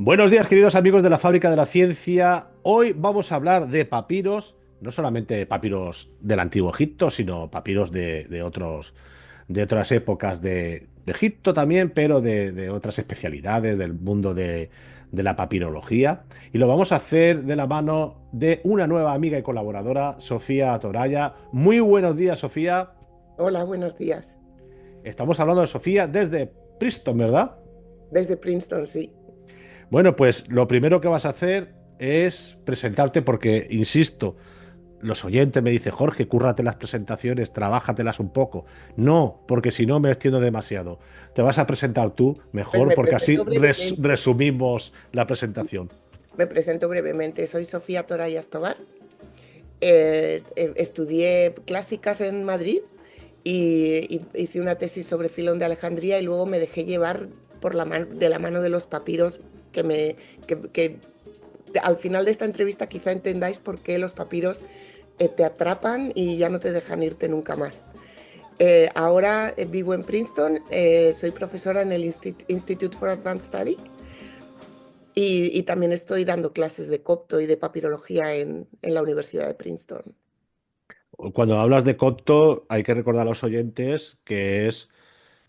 Buenos días, queridos amigos de la Fábrica de la Ciencia. Hoy vamos a hablar de papiros, no solamente papiros del Antiguo Egipto, sino papiros de otras épocas de Egipto también, pero de otras especialidades del mundo de la papirología. Y lo vamos a hacer de la mano de una nueva amiga y colaboradora, Sofía Toraya. Muy buenos días, Sofía. Hola, buenos días. Estamos hablando de Sofía desde Princeton, ¿verdad? Desde Princeton, sí. Bueno, pues lo primero que vas a hacer es presentarte porque, insisto, los oyentes me dicen, Jorge, cúrrate las presentaciones, trabájatelas un poco. No, porque si no me extiendo demasiado. Te vas a presentar tú Pues mejor porque así resumimos la Sí. presentación. Me presento brevemente. Soy Sofía Torayas Tobar. Estudié clásicas en Madrid y hice una tesis sobre Filón de Alejandría y luego me dejé llevar de la mano de los papiros que al final de esta entrevista quizá entendáis por qué los papiros te atrapan y ya no te dejan irte nunca más. Ahora vivo en Princeton, soy profesora en el Institute for Advanced Study y también estoy dando clases de copto y de papirología en la Universidad de Princeton. Cuando hablas de copto, hay que recordar a los oyentes que es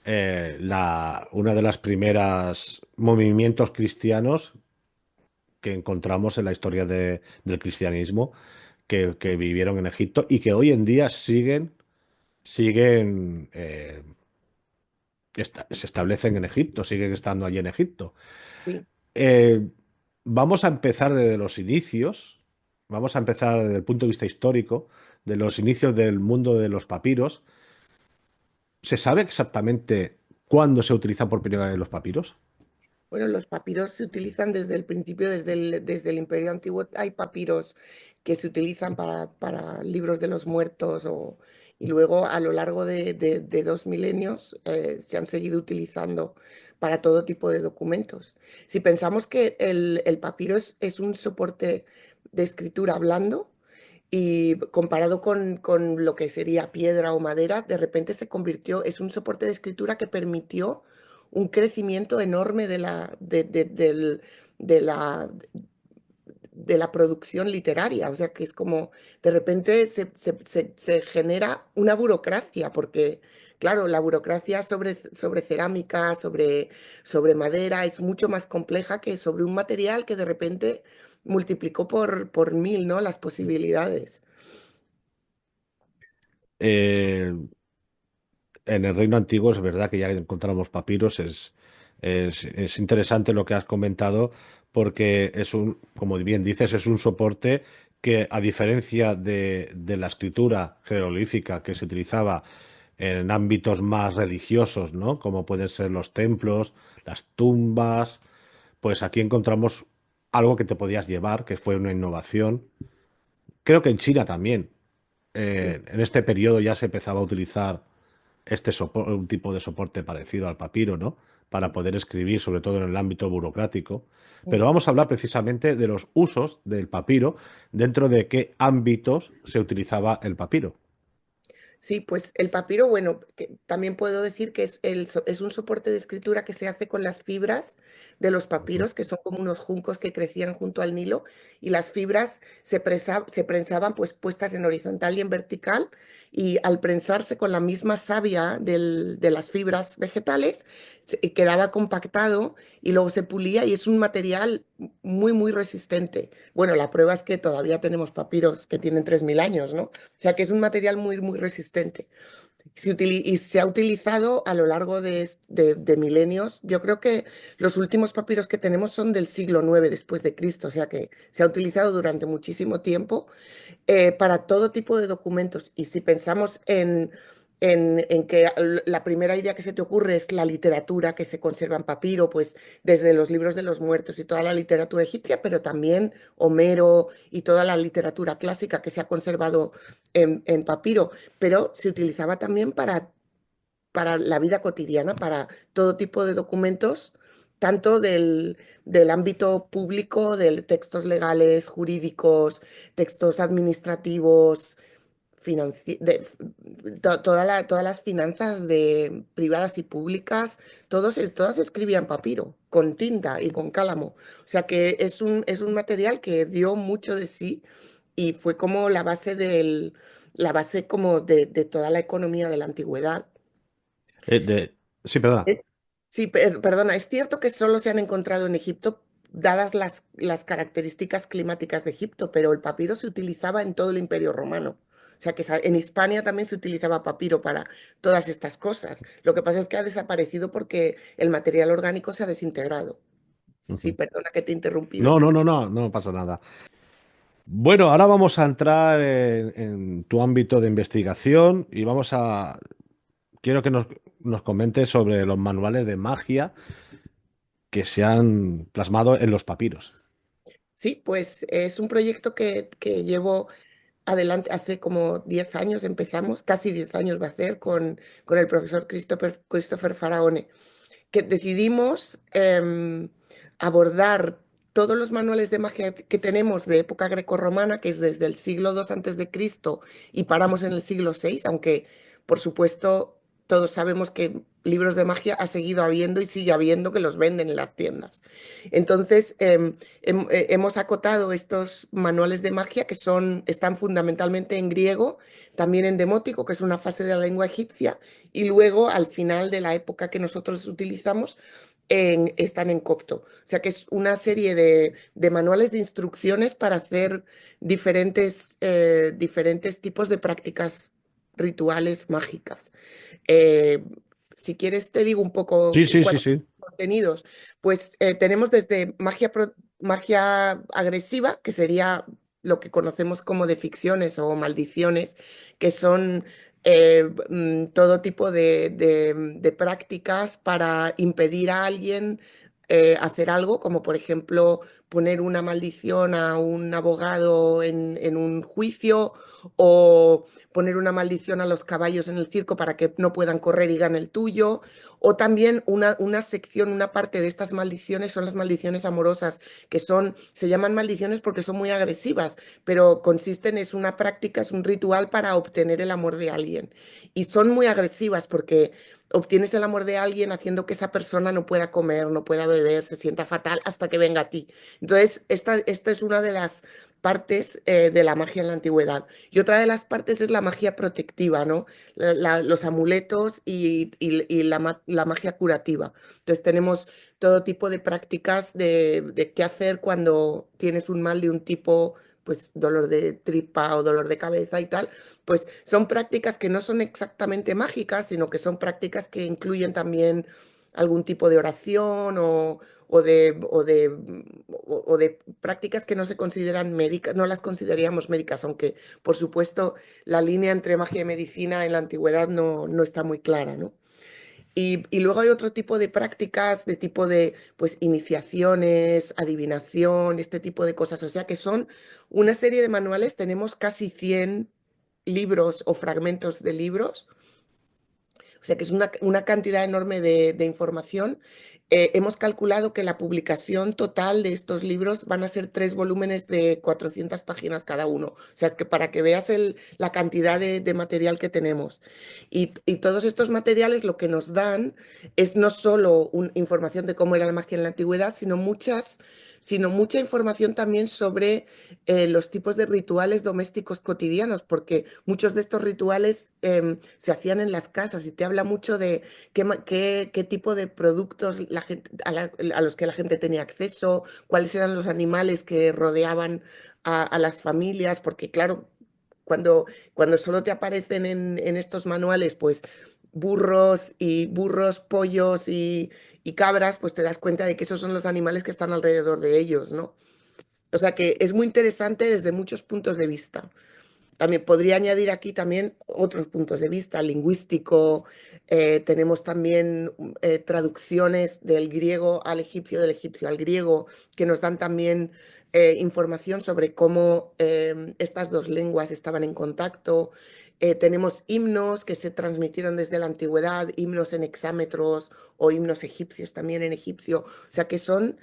una de las primeras movimientos cristianos que encontramos en la historia del cristianismo que vivieron en Egipto y que hoy en día siguen se establecen en Egipto, siguen estando allí en Egipto. Sí. Eh, Vamos a empezar desde los inicios, vamos a empezar desde el punto de vista histórico, de los inicios del mundo de los papiros. ¿Se sabe exactamente cuándo se utilizan por primera vez los papiros? Bueno, los papiros se utilizan desde el principio, desde el Imperio Antiguo. Hay papiros que se utilizan para libros de los muertos y luego a lo largo de 2 milenios se han seguido utilizando para todo tipo de documentos. Si pensamos que el papiro es un soporte de escritura blando y comparado con lo que sería piedra o madera, de repente es un soporte de escritura que permitió un crecimiento enorme de la, de la producción literaria. O sea, que es como, de repente se genera una burocracia, porque, claro, la burocracia sobre cerámica, sobre madera, es mucho más compleja que sobre un material que de repente multiplicó por mil, ¿no? Las posibilidades. Eh, en el Reino Antiguo es verdad que ya encontramos papiros, es interesante lo que has comentado porque como bien dices, es un soporte que a diferencia de la escritura jeroglífica que se utilizaba en ámbitos más religiosos, ¿no? Como pueden ser los templos, las tumbas, pues aquí encontramos algo que te podías llevar, que fue una innovación. Creo que en China también, Sí. en este periodo ya se empezaba a utilizar un tipo de soporte parecido al papiro, ¿no? Para poder escribir, sobre todo en el ámbito burocrático. Pero vamos a hablar precisamente de los usos del papiro, dentro de qué ámbitos se utilizaba el papiro. Sí, pues el papiro, bueno, que también puedo decir que es un soporte de escritura que se hace con las fibras de los papiros, que son como unos juncos que crecían junto al Nilo, y las fibras se prensaban pues puestas en horizontal y en vertical, y al prensarse con la misma savia de las fibras vegetales, quedaba compactado y luego se pulía y es un material muy, muy resistente. Bueno, la prueba es que todavía tenemos papiros que tienen 3000 años, ¿no? O sea que es un material muy, muy resistente. Y se ha utilizado a lo largo de milenios. Yo creo que los últimos papiros que tenemos son del siglo IX después de Cristo, o sea que se ha utilizado durante muchísimo tiempo para todo tipo de documentos. Y si pensamos en que la primera idea que se te ocurre es la literatura que se conserva en papiro, pues desde los libros de los muertos y toda la literatura egipcia, pero también Homero y toda la literatura clásica que se ha conservado en papiro, pero se utilizaba también para la vida cotidiana, para todo tipo de documentos, tanto del ámbito público, de textos legales, jurídicos, textos administrativos, todas las finanzas privadas y públicas, todas escribían papiro, con tinta y con cálamo. O sea que es un material que dio mucho de sí y fue como la base como de toda la economía de la antigüedad. Sí, perdona. Es- Sí, perdona, es cierto que solo se han encontrado en Egipto, dadas las características climáticas de Egipto, pero el papiro se utilizaba en todo el Imperio Romano. O sea que en Hispania también se utilizaba papiro para todas estas cosas. Lo que pasa es que ha desaparecido porque el material orgánico se ha desintegrado. Sí, Ujú. perdona que te he No, interrumpido. no, no, no, no pasa nada. Bueno, ahora vamos a entrar en tu ámbito de investigación y quiero que nos comentes sobre los manuales de magia que se han plasmado en los papiros. Sí, pues es un proyecto que llevo adelante hace como 10 años, empezamos, casi 10 años va a ser, con el profesor Christopher Faraone, que decidimos abordar todos los manuales de magia que tenemos de época grecorromana, que es desde el siglo II antes de Cristo y paramos en el siglo VI, aunque por supuesto todos sabemos que libros de magia ha seguido habiendo y sigue habiendo que los venden en las tiendas. Entonces, hemos acotado estos manuales de magia están fundamentalmente en griego, también en demótico, que es una fase de la lengua egipcia, y luego al final de la época que nosotros utilizamos están en copto. O sea que es una serie de manuales de instrucciones para hacer diferentes tipos de prácticas rituales mágicas. Eh, si quieres, te digo un poco Sí, sí, sí, cuáles son sí. los contenidos. Pues tenemos desde magia agresiva, que sería lo que conocemos como de ficciones o maldiciones, que son todo tipo de prácticas para impedir a alguien hacer algo, como por ejemplo poner una maldición a un abogado en un juicio o poner una maldición a los caballos en el circo para que no puedan correr y gane el tuyo, o también una sección, una parte de estas maldiciones son las maldiciones amorosas, se llaman maldiciones porque son muy agresivas, pero es una práctica, es un ritual para obtener el amor de alguien. Y son muy agresivas porque obtienes el amor de alguien haciendo que esa persona no pueda comer, no pueda beber, se sienta fatal hasta que venga a ti. Entonces, esta es una de las partes de la magia en la antigüedad. Y otra de las partes es la magia protectiva, ¿no? Los amuletos y la magia curativa. Entonces tenemos todo tipo de prácticas de qué hacer cuando tienes un mal de un tipo, pues dolor de tripa o dolor de cabeza y tal. Pues son prácticas que no son exactamente mágicas, sino que son prácticas que incluyen también algún tipo de oración o de prácticas que no se consideran médicas, no las consideraríamos médicas, aunque por supuesto la línea entre magia y medicina en la antigüedad no está muy clara, ¿no? Y luego hay otro tipo de prácticas, de tipo de pues, iniciaciones, adivinación, este tipo de cosas. O sea que son una serie de manuales, tenemos casi 100 libros o fragmentos de libros, o sea que es una cantidad enorme de información. Hemos calculado que la publicación total de estos libros van a ser 3 volúmenes de 400 páginas cada uno. O sea que para que veas la cantidad de material que tenemos. Y todos estos materiales lo que nos dan es no solo información de cómo era la magia en la antigüedad, sino mucha información también sobre los tipos de rituales domésticos cotidianos, porque muchos de estos rituales se hacían en las casas y te habla mucho de qué tipo de productos a los que la gente tenía acceso, cuáles eran los animales que rodeaban a las familias, porque claro, cuando solo te aparecen en estos manuales, pues burros, pollos y cabras, pues te das cuenta de que esos son los animales que están alrededor de ellos, ¿no? O sea que es muy interesante desde muchos puntos de vista. También podría añadir aquí también otros puntos de vista, lingüístico. Tenemos también traducciones del griego al egipcio, del egipcio al griego, que nos dan también información sobre cómo estas dos lenguas estaban en contacto. Tenemos himnos que se transmitieron desde la antigüedad, himnos en hexámetros o himnos egipcios también en egipcio. O sea que son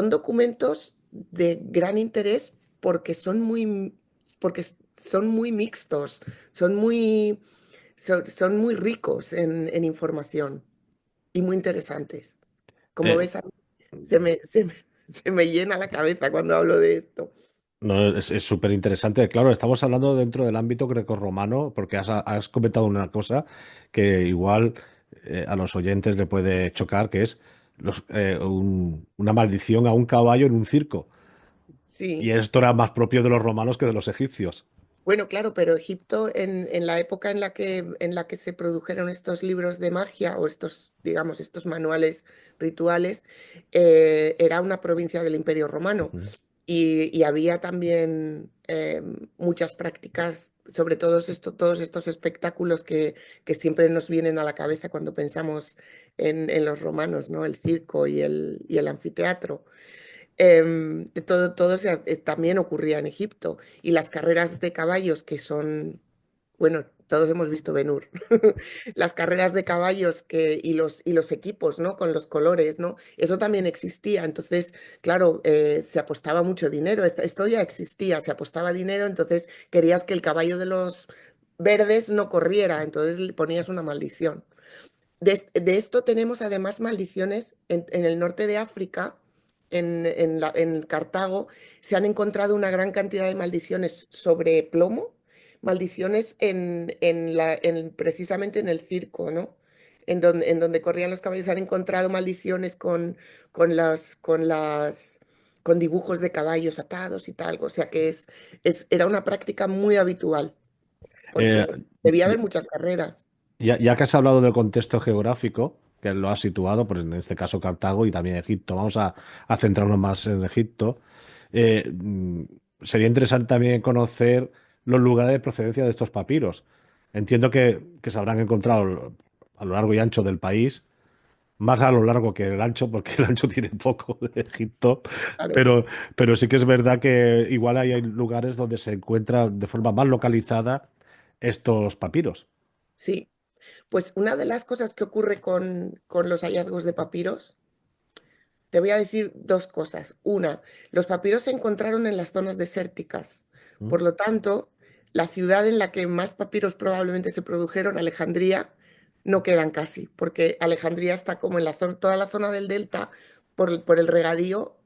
documentos de gran interés porque son muy, porque son muy mixtos, son muy, son muy ricos en información y muy interesantes. Como Eh, ves, a mí se me llena la cabeza cuando hablo de esto. no, es súper interesante. Claro, estamos hablando dentro del ámbito grecorromano, porque has comentado una cosa que igual a los oyentes le puede chocar, que es una maldición a un caballo en un circo. Y Sí. esto era más propio de los romanos que de los egipcios. Bueno, claro, pero Egipto en la época en la que se produjeron estos libros de magia o estos, digamos, estos manuales rituales, era una provincia del Imperio Romano Ujú. y había también muchas prácticas, sobre todo todos estos espectáculos que siempre nos vienen a la cabeza cuando pensamos en los romanos, ¿no? El circo y el anfiteatro. También ocurría en Egipto. Y las carreras de caballos que son, bueno, todos hemos visto Ben-Hur. Las carreras de caballos y los equipos, ¿no? Con los colores, ¿no? Eso también existía. Entonces, claro, se apostaba mucho dinero. Esto ya existía, se apostaba dinero, entonces querías que el caballo de los verdes no corriera, entonces le ponías una maldición. De esto tenemos además maldiciones en el norte de África, en Cartago, se han encontrado una gran cantidad de maldiciones sobre plomo, maldiciones precisamente en el circo, ¿no? En donde corrían los caballos, se han encontrado maldiciones con con dibujos de caballos atados y tal, o sea que era una práctica muy habitual, Eh, porque debía haber muchas carreras. ya que has hablado del contexto geográfico, que lo has situado, pues en este caso Cartago y también Egipto, vamos a centrarnos más en Egipto. Sería interesante también conocer los lugares de procedencia de estos papiros. Entiendo que se habrán encontrado a lo largo y ancho del país, más a lo largo que el ancho, porque el ancho tiene poco de Egipto, Claro, pero, pero sí que es verdad que igual hay lugares donde se encuentran de forma más localizada estos papiros. sí. Pues una de las cosas que ocurre con los hallazgos de papiros, te voy a decir dos cosas. Una, los papiros se encontraron en las zonas desérticas. ¿Mm? Por lo tanto, la ciudad en la que más papiros probablemente se produjeron, Alejandría, no quedan casi, porque Alejandría está como en la zona, toda la zona del delta, por el regadío,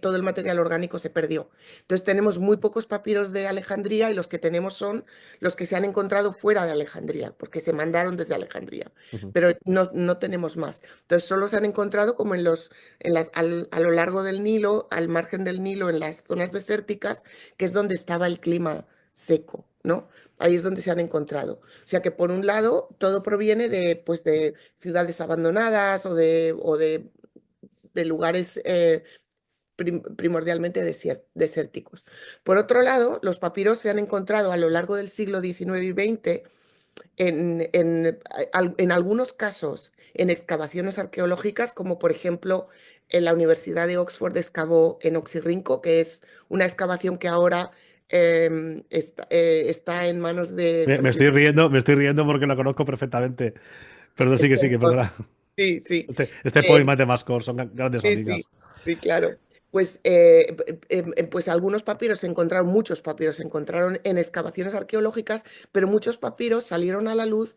todo el material orgánico se perdió. Entonces tenemos muy pocos papiros de Alejandría y los que tenemos son los que se han encontrado fuera de Alejandría, porque se mandaron desde Alejandría, Ujú. pero no tenemos más. Entonces solo se han encontrado como a lo largo del Nilo, al margen del Nilo, en las zonas desérticas, que es donde estaba el clima seco, ¿no? Ahí es donde se han encontrado. O sea que por un lado todo proviene pues, de ciudades abandonadas de lugares primordialmente desérticos. Por otro lado, los papiros se han encontrado a lo largo del siglo XIX y XX en algunos casos en excavaciones arqueológicas, como por ejemplo en la Universidad de Oxford excavó en Oxirrinco, que es una excavación que ahora está en manos de precisamente Me estoy riendo porque lo conozco perfectamente. Perdón, este sigue, autor. perdona. Sí, sí. Este Eh, poema de Mascor son grandes Sí, sí, amigas. sí, claro. Pues, pues algunos papiros se encontraron, muchos papiros se encontraron en excavaciones arqueológicas, pero muchos papiros salieron a la luz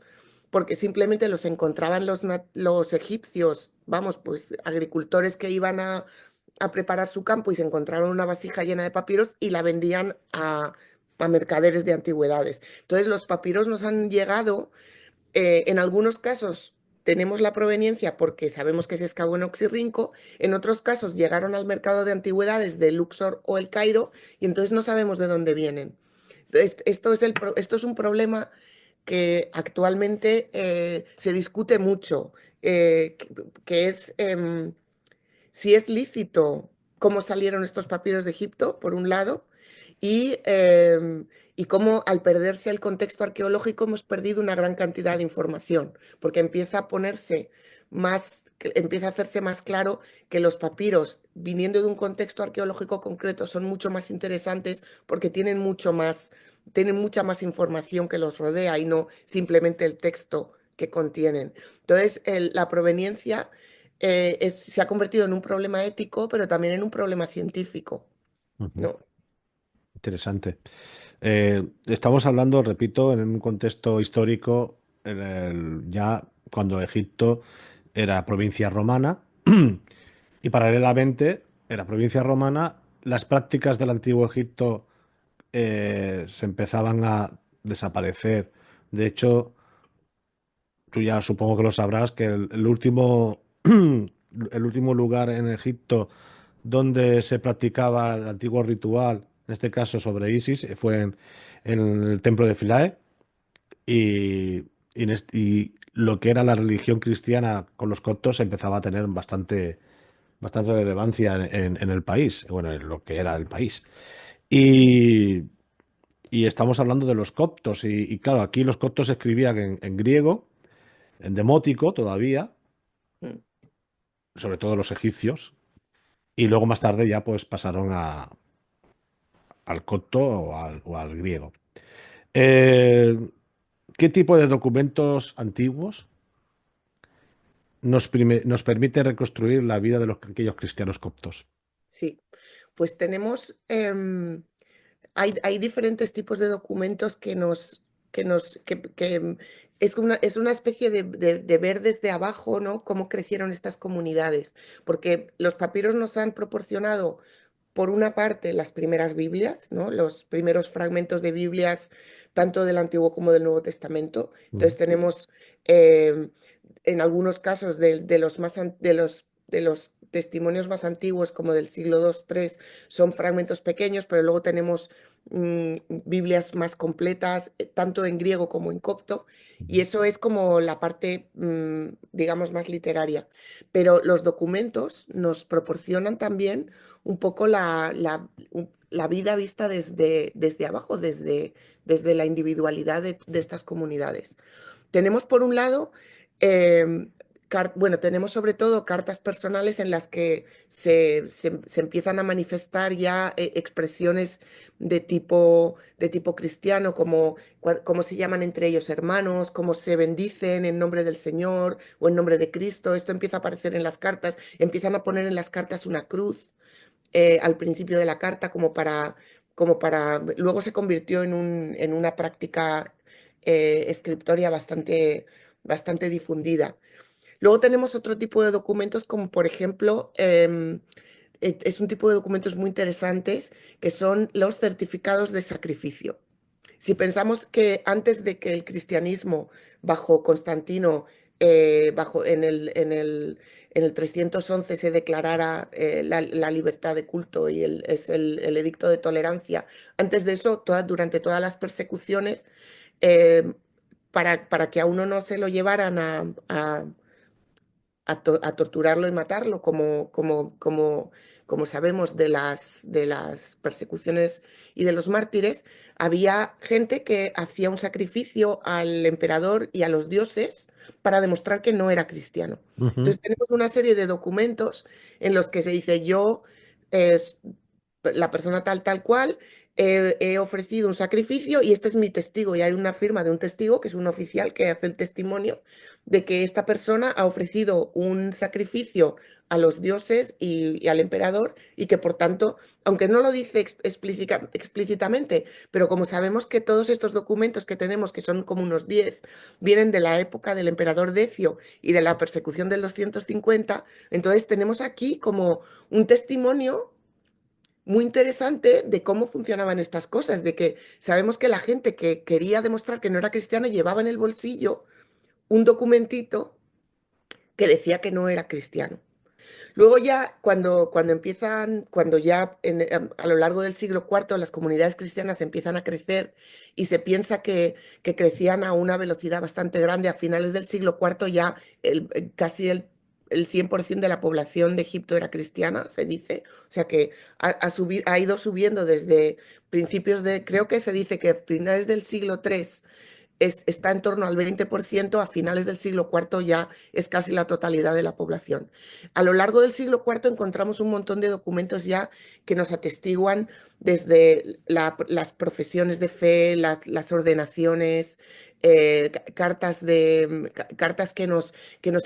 porque simplemente los encontraban los egipcios, vamos, pues agricultores que iban a preparar su campo y se encontraron una vasija llena de papiros y la vendían a mercaderes de antigüedades. Entonces los papiros nos han llegado en algunos casos tenemos la proveniencia porque sabemos que se excavó en Oxirrinco, en otros casos llegaron al mercado de antigüedades de Luxor o el Cairo y entonces no sabemos de dónde vienen. Entonces, esto es un problema que actualmente se discute mucho, que es si es lícito cómo salieron estos papiros de Egipto, por un lado, y cómo al perderse el contexto arqueológico hemos perdido una gran cantidad de información, porque empieza a hacerse más claro que los papiros, viniendo de un contexto arqueológico concreto, son mucho más interesantes porque tienen mucha más información que los rodea y no simplemente el texto que contienen. Entonces, la proveniencia se ha convertido en un problema ético, pero también en un problema científico, Ujú. ¿no? Interesante. Estamos hablando, repito, en un contexto histórico, ya cuando Egipto era provincia romana y paralelamente era provincia romana, las prácticas del antiguo Egipto se empezaban a desaparecer. De hecho, tú ya supongo que lo sabrás, que el último, el último lugar en Egipto donde se practicaba el antiguo ritual, en este caso sobre Isis, fue en el templo de Philae y lo que era la religión cristiana con los coptos empezaba a tener bastante relevancia en el país, bueno, en lo que era el país. Y, y estamos hablando de los coptos y claro, aquí los coptos escribían en griego, en demótico todavía, Mm. sobre todo los egipcios, y luego más tarde ya pues pasaron al copto o al griego. Eh, ¿Qué tipo de documentos antiguos nos permite reconstruir la vida de aquellos cristianos coptos? Sí, pues tenemos, hay diferentes tipos de documentos que es una especie de ver desde abajo, ¿no? Cómo crecieron estas comunidades, porque los papiros nos han proporcionado, por una parte, las primeras Biblias, ¿no? Los primeros fragmentos de Biblias, tanto del Antiguo como del Nuevo Testamento. Entonces Ujú, tenemos, em, en algunos casos, de los testimonios más antiguos, como del siglo II, III, son fragmentos pequeños, pero luego tenemos Biblias más completas, tanto en griego como en copto, y ujú, eso es como la parte, digamos, más literaria. Pero los documentos nos proporcionan también un poco la vida vista desde abajo, desde la individualidad de estas comunidades. Tenemos por un lado, em, bueno, tenemos sobre todo cartas personales en las que se empiezan a manifestar ya expresiones de tipo cristiano, como cómo se llaman entre ellos hermanos, cómo se bendicen en nombre del Señor o en nombre de Cristo. Esto empieza a aparecer en las cartas, empiezan a poner en las cartas una cruz al principio de la carta luego se convirtió en una práctica escritoria bastante difundida. Luego tenemos otro tipo de documentos como por ejemplo, es un tipo de documentos muy interesantes que son los certificados de sacrificio. Si pensamos que antes de que el cristianismo bajo Constantino, en el 311 se declarara la libertad de culto y el edicto de tolerancia, antes de eso, durante todas las persecuciones, eh, para que a uno no se lo llevaran a torturarlo y matarlo, como sabemos de las persecuciones y de los mártires, había gente que hacía un sacrificio al emperador y a los dioses para demostrar que no era cristiano. ujú. Entonces tenemos una serie de documentos en los que se dice yo, la persona tal cual, he ofrecido un sacrificio y este es mi testigo. Y hay una firma de un testigo, que es un oficial que hace el testimonio de que esta persona ha ofrecido un sacrificio a los dioses y al emperador y que por tanto, aunque no lo dice explícitamente, pero como sabemos que todos estos documentos que tenemos, que son como unos 10, vienen de la época del emperador Decio y de la persecución de los 150, entonces tenemos aquí como un testimonio muy interesante de cómo funcionaban estas cosas, de que sabemos que la gente que quería demostrar que no era cristiano llevaba en el bolsillo un documentito que decía que no era cristiano. Luego ya, cuando ya a lo largo del siglo IV las comunidades cristianas empiezan a crecer y se piensa que crecían a una velocidad bastante grande, a finales del siglo IV ya casi el 100% de la población de Egipto era cristiana, se dice. O sea que ha ido subiendo desde creo que se dice que a finales del siglo III está en torno al 20%, a finales del siglo IV ya es casi la totalidad de la población. A lo largo del siglo IV encontramos un montón de documentos ya que nos atestiguan desde las profesiones de fe, las ordenaciones, cartas que nos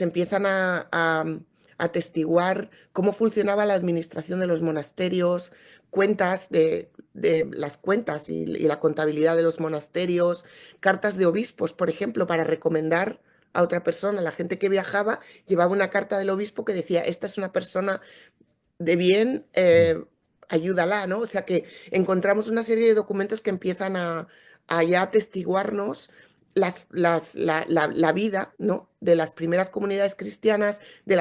empiezan a atestiguar cómo funcionaba la administración de los monasterios, cuentas de de las cuentas y la contabilidad de los monasterios, cartas de obispos, por ejemplo, para recomendar a otra persona. La gente que viajaba llevaba una carta del obispo que decía, esta es una persona de bien, ayúdala, ¿no? O sea que encontramos una serie de documentos que empiezan a ya atestiguarnos la vida, ¿no? De las primeras comunidades cristianas, de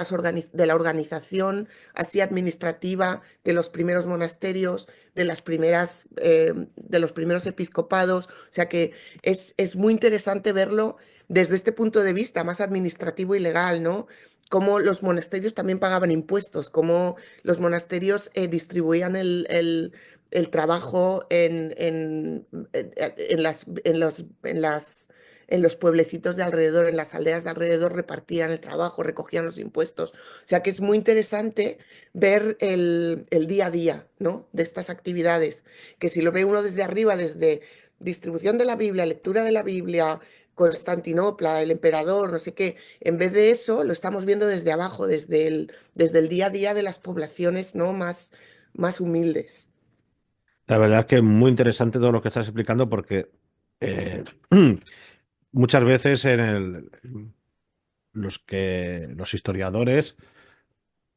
la organización así administrativa, de los primeros monasterios, de los primeros episcopados. O sea que es muy interesante verlo desde este punto de vista más administrativo y legal, ¿no? Cómo los monasterios también pagaban impuestos, cómo los monasterios distribuían el trabajo en los pueblecitos de alrededor, en las aldeas de alrededor, repartían el trabajo, recogían los impuestos. O sea que es muy interesante ver el día a día, ¿no? De estas actividades, que si lo ve uno desde arriba, desde distribución de la Biblia, lectura de la Biblia, Constantinopla, el emperador, no sé qué, en vez de eso lo estamos viendo desde abajo, desde el día a día de las poblaciones, ¿no? Más humildes. La verdad es que es muy interesante todo lo que estás explicando porque eh, muchas veces los historiadores,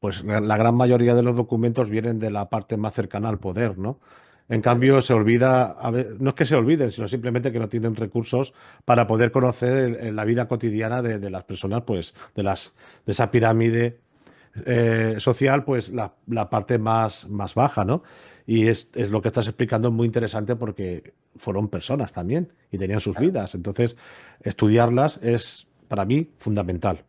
pues la gran mayoría de los documentos vienen de la parte más cercana al poder, ¿no? En Claro, cambio, se olvida, no es que se olviden, sino simplemente que no tienen recursos para poder conocer la vida cotidiana de las personas, pues, de esa pirámide social, pues la parte más baja, ¿no? Y es lo que estás explicando, es muy interesante porque fueron personas también y tenían sus claro. vidas. Entonces, estudiarlas es para mí fundamental.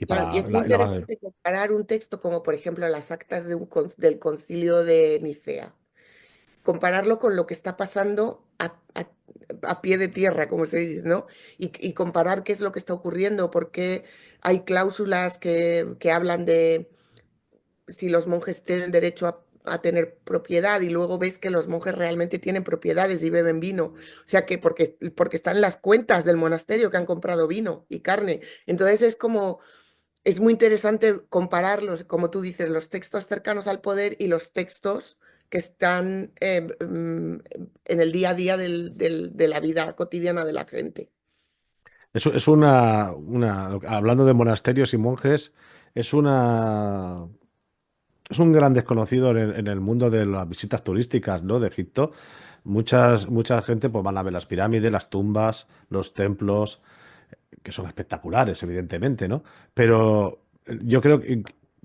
Y Claro, y para es muy la base. interesante comparar un texto como, por ejemplo, las actas del concilio de Nicea, compararlo con lo que está pasando a pie de tierra, como se dice, ¿no? Y comparar qué es lo que está ocurriendo, porque hay cláusulas que hablan de si los monjes tienen derecho a tener propiedad y luego ves que los monjes realmente tienen propiedades y beben vino. O sea que porque están las cuentas del monasterio que han comprado vino y carne. Entonces es muy interesante compararlos, como tú dices, los textos cercanos al poder y los textos que están en el día a día de la vida cotidiana de la gente. Es hablando de monasterios y monjes, es una, es un gran desconocido en el mundo de las visitas turísticas, ¿no? De Egipto. Mucha gente pues van a ver las pirámides, las tumbas, los templos, que son espectaculares, evidentemente, ¿no? Pero yo creo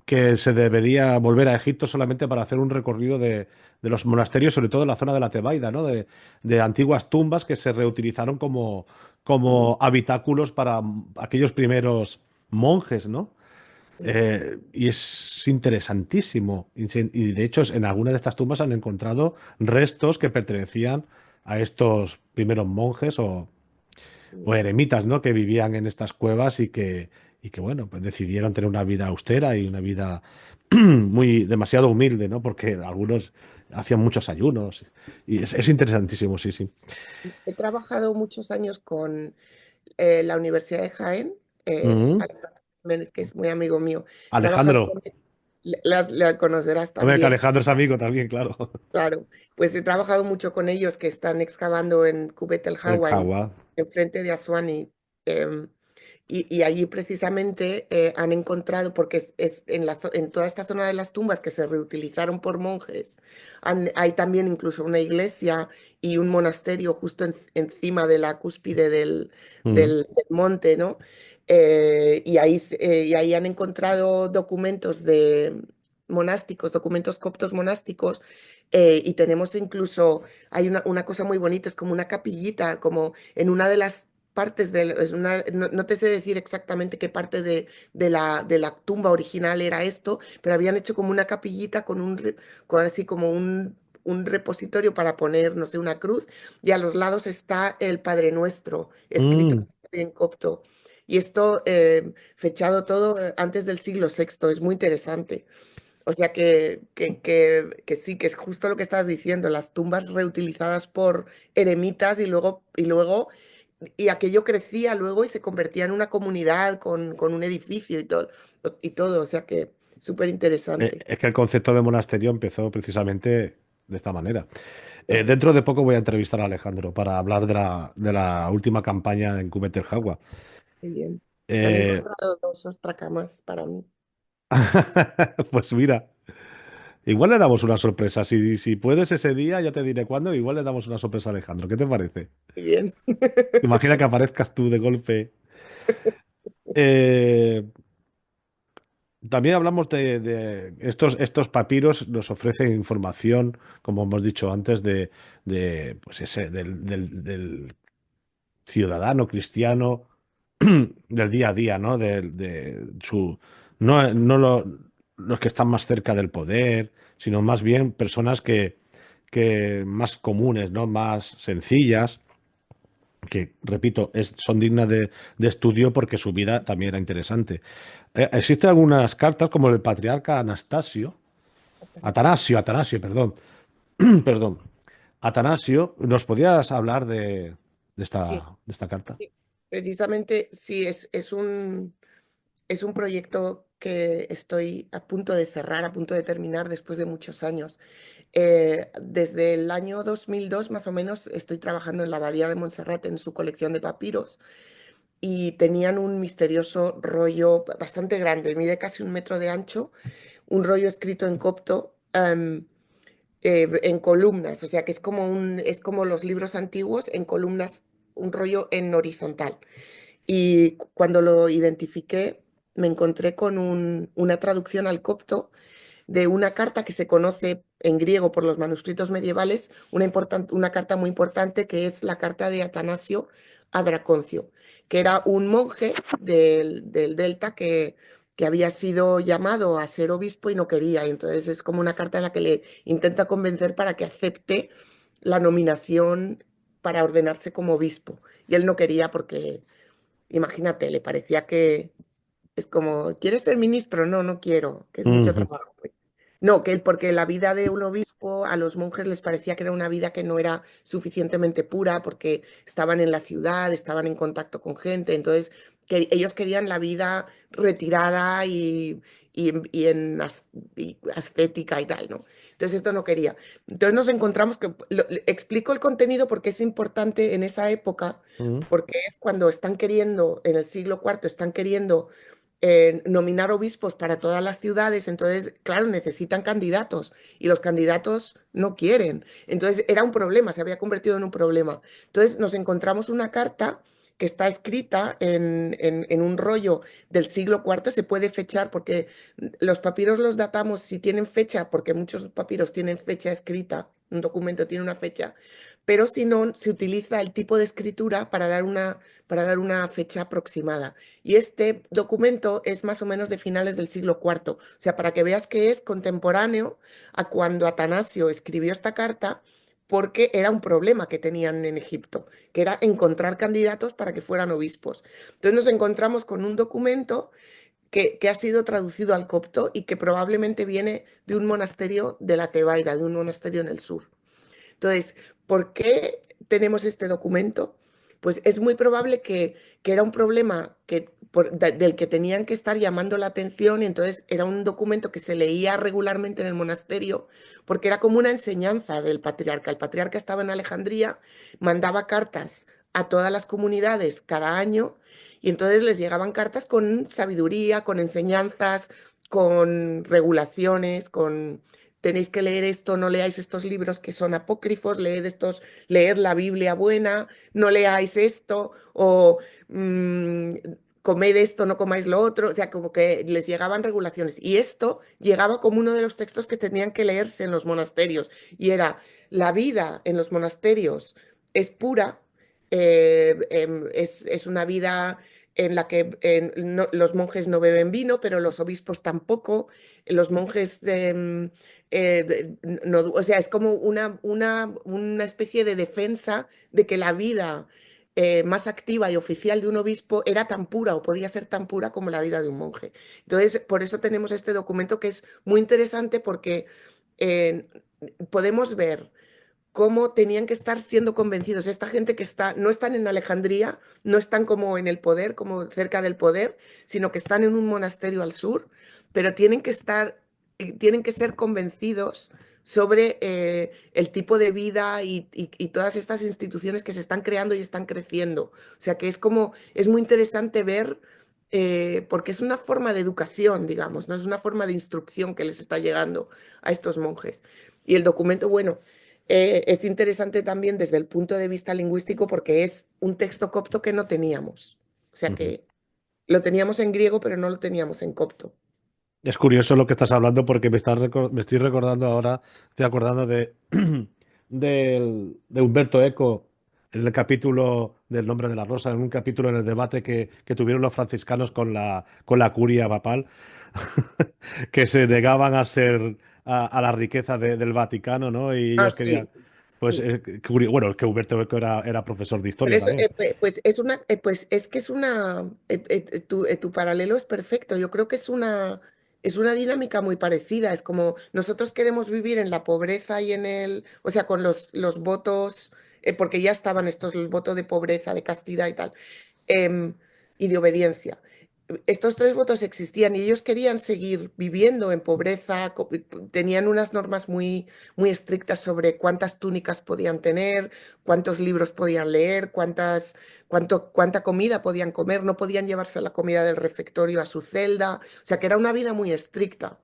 que se debería volver a Egipto solamente para hacer un recorrido de los monasterios, sobre todo en la zona de la Tebaida, ¿no? De antiguas tumbas que se reutilizaron como habitáculos para aquellos primeros monjes, ¿no? Y es interesantísimo. Y de hecho, en alguna de estas tumbas han encontrado restos que pertenecían a estos primeros monjes o Sí. eremitas, ¿no? Que vivían en estas cuevas y que bueno, pues decidieron tener una vida austera y una vida muy demasiado humilde, ¿no? Porque algunos hacían muchos ayunos. Y es interesantísimo, sí, sí. He trabajado muchos años con la Universidad de Jaén, Ujú. Alejandro Jiménez, que es muy amigo mío. He trabajado Alejandro. con él, la conocerás Hombre, que también. Alejandro es amigo también, claro. Claro, pues he trabajado mucho con ellos que están excavando en Kubet el En Hawa, Jagua. enfrente de Asuani. em, y allí precisamente han encontrado, porque es en toda esta zona de las tumbas que se reutilizaron por monjes, hay también incluso una iglesia y un monasterio justo encima de la cúspide Mm. del monte, ¿no? Y ahí han encontrado documentos monásticos, documentos coptos monásticos, y tenemos incluso, hay una cosa muy bonita, es como una capillita, como en una de las partes no te sé decir exactamente qué parte de la tumba original era esto, pero habían hecho como una capillita con así como un repositorio para poner, no sé, una cruz, y a los lados está el Padre Nuestro, escrito Mm. en copto. Y esto fechado todo antes del siglo sexto, es muy interesante. O sea que sí, que es justo lo que estás diciendo, las tumbas reutilizadas por eremitas y aquello crecía luego y se convertía en una comunidad con un edificio y todo, o sea que súper interesante. Es que el concepto de monasterio empezó precisamente. de esta manera. Claro, Dentro de poco voy a entrevistar a Alejandro para hablar de la última campaña en Cúbete el Jagua. qué bien. Han Eh, encontrado dos ostracamas para mí. pues mira, igual le damos una sorpresa. Si puedes ese día, ya te diré cuándo, igual le damos una sorpresa a Alejandro. ¿Qué te parece? Qué bien. Imagina que aparezcas tú de golpe. Eh, También hablamos de estos papiros, nos ofrecen información, como hemos dicho antes, pues del ciudadano cristiano del día a día, ¿no? No los que están más cerca del poder, sino más bien personas que más comunes, ¿no? Más sencillas, que, repito, son dignas de estudio porque su vida también era interesante. Existen algunas cartas, como el patriarca Atanasio. Atanasio, perdón, perdón. Atanasio, ¿nos podías hablar Sí, de esta carta? sí. Precisamente sí, es un proyecto que estoy a punto de cerrar, a punto de terminar después de muchos años. Desde el año 2002 más o menos estoy trabajando en la Abadía de Montserrat en su colección de papiros y tenían un misterioso rollo bastante grande, mide casi 1 metro de ancho, un rollo escrito en copto. En columnas, o sea que es como los libros antiguos en columnas, un rollo en horizontal. Y cuando lo identifiqué, me encontré con una traducción al copto de una carta que se conoce en griego por los manuscritos medievales, una carta muy importante que es la carta de Atanasio a Draconcio, que era un monje del Delta que había sido llamado a ser obispo y no quería. Y entonces es como una carta en la que le intenta convencer para que acepte la nominación para ordenarse como obispo. Y él no quería porque, imagínate, le parecía que es como, ¿quieres ser ministro? No, no quiero, que es mucho Ujú. trabajo. Pues. No, porque la vida de un obispo a los monjes les parecía que era una vida que no era suficientemente pura porque estaban en la ciudad, estaban en contacto con gente, entonces que ellos querían la vida retirada y ascética y tal, ¿no? Entonces esto no quería. Entonces nos encontramos que, explico el contenido porque es importante en esa época, Ujú. porque es cuando están queriendo, en el siglo IV, están queriendo nominar obispos para todas las ciudades, entonces, claro, necesitan candidatos y los candidatos no quieren. Entonces era un problema, se había convertido en un problema. Entonces nos encontramos una carta que está escrita en un rollo del siglo IV, se puede fechar porque los papiros los datamos si tienen fecha, porque muchos papiros tienen fecha escrita, un documento tiene una fecha, pero si no, se utiliza el tipo de escritura para dar una fecha aproximada. Y este documento es más o menos de finales del siglo IV. O sea, para que veas que es contemporáneo a cuando Atanasio escribió esta carta, porque era un problema que tenían en Egipto, que era encontrar candidatos para que fueran obispos. Entonces nos encontramos con un documento que ha sido traducido al copto y que probablemente viene de un monasterio de la Tebaida, de un monasterio en el sur. Entonces, ¿por qué tenemos este documento? Pues es muy probable que era un problema del que tenían que estar llamando la atención y entonces era un documento que se leía regularmente en el monasterio porque era como una enseñanza del patriarca. El patriarca estaba en Alejandría, mandaba cartas a todas las comunidades cada año y entonces les llegaban cartas con sabiduría, con enseñanzas, con regulaciones, con tenéis que leer esto, no leáis estos libros que son apócrifos, leed la Biblia buena, no leáis esto, o comed esto, no comáis lo otro, o sea, como que les llegaban regulaciones. Y esto llegaba como uno de los textos que tenían que leerse en los monasterios, y era la vida en los monasterios es pura, es una vida en la que los monjes no beben vino, pero los obispos tampoco, los monjes no, o sea, es como una especie de defensa de que la vida más activa y oficial de un obispo era tan pura o podía ser tan pura como la vida de un monje. Entonces, por eso tenemos este documento que es muy interesante porque eh, podemos ver cómo tenían que estar siendo convencidos. Esta gente que no están en Alejandría, no están como en el poder, como cerca del poder, sino que están en un monasterio al sur, pero tienen que ser convencidos sobre el tipo de vida y todas estas instituciones que se están creando y están creciendo. O sea que es como, es muy interesante ver, porque es una forma de educación, digamos, no es una forma de instrucción que les está llegando a estos monjes. Y el documento, bueno, es interesante también desde el punto de vista lingüístico porque es un texto copto que no teníamos. O sea Ujú. que lo teníamos en griego, pero no lo teníamos en copto. Es curioso lo que estás hablando porque me estoy recordando ahora, estoy acordando de, de Humberto Eco en el capítulo del Nombre de la Rosa, en un capítulo en el debate que tuvieron los franciscanos con la curia papal, que se negaban a ser a la riqueza del Vaticano, ¿no? Y Ah, ellos querían, sí. pues, bueno, que Humberto Eco era profesor de Pero historia eso, también. pues es una, pues es que es una, tu paralelo es perfecto. Yo creo que es una dinámica muy parecida. Es como nosotros queremos vivir en la pobreza y en el, o sea, con los votos, porque ya estaban estos, el voto de pobreza, de castidad y tal, em, y de obediencia. Estos tres votos existían y ellos querían seguir viviendo en pobreza, tenían unas normas muy estrictas sobre cuántas túnicas podían tener, cuántos libros podían leer, cuánta comida podían comer, no podían llevarse la comida del refectorio a su celda, o sea que era una vida muy estricta.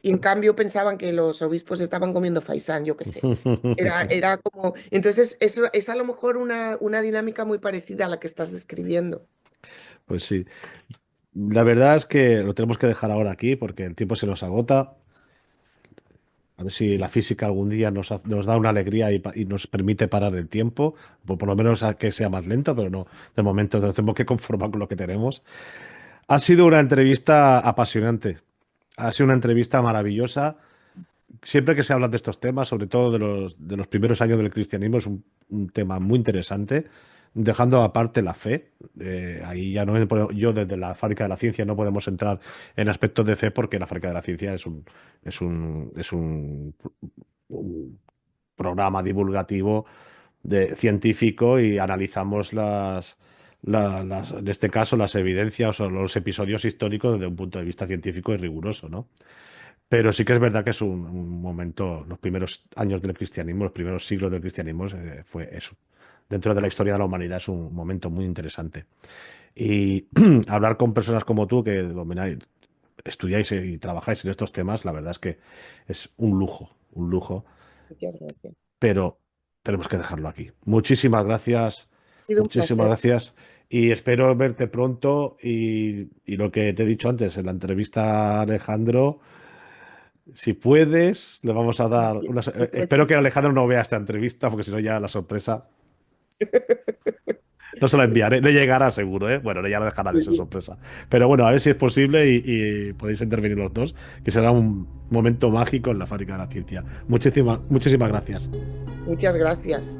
Y en cambio pensaban que los obispos estaban comiendo faisán, yo qué sé. Era como, entonces eso es a lo mejor una dinámica muy parecida a la que estás describiendo. Pues sí. La verdad es que lo tenemos que dejar ahora aquí porque el tiempo se nos agota. A ver si la física algún día nos da una alegría y nos permite parar el tiempo, por lo menos a que sea más lento, pero no, de momento nos tenemos que conformar con lo que tenemos. Ha sido una entrevista apasionante, ha sido una entrevista maravillosa. Siempre que se hablan de estos temas, sobre todo de los primeros años del cristianismo, es un tema muy interesante, dejando aparte la fe. Ahí ya no yo desde la fábrica de la ciencia no podemos entrar en aspectos de fe porque la fábrica de la ciencia un programa divulgativo científico y analizamos en este caso, las evidencias o los episodios históricos desde un punto de vista científico y riguroso, ¿no? Pero sí que es verdad que es un momento, los primeros años del cristianismo, los primeros siglos del cristianismo, fue eso. Dentro de la historia de la humanidad es un momento muy interesante. Y hablar con personas como tú que domináis, estudiáis y trabajáis en estos temas, la verdad es que es un lujo, Muchas gracias. pero tenemos que dejarlo aquí. Ha sido un Muchísimas placer. gracias y espero verte pronto y lo que te he dicho antes en la entrevista a Alejandro. Si puedes, le vamos a dar Sí, una... sí, pues espero que sí. Alejandro no vea esta entrevista, porque si no ya la sorpresa no se la enviaré. Le llegará seguro, ¿eh? Bueno, ya no dejará de ser Sí. sorpresa. Pero bueno, a ver si es posible y podéis intervenir los dos, que será un momento mágico en la fábrica de la ciencia. Muchísimas gracias. Muchas gracias.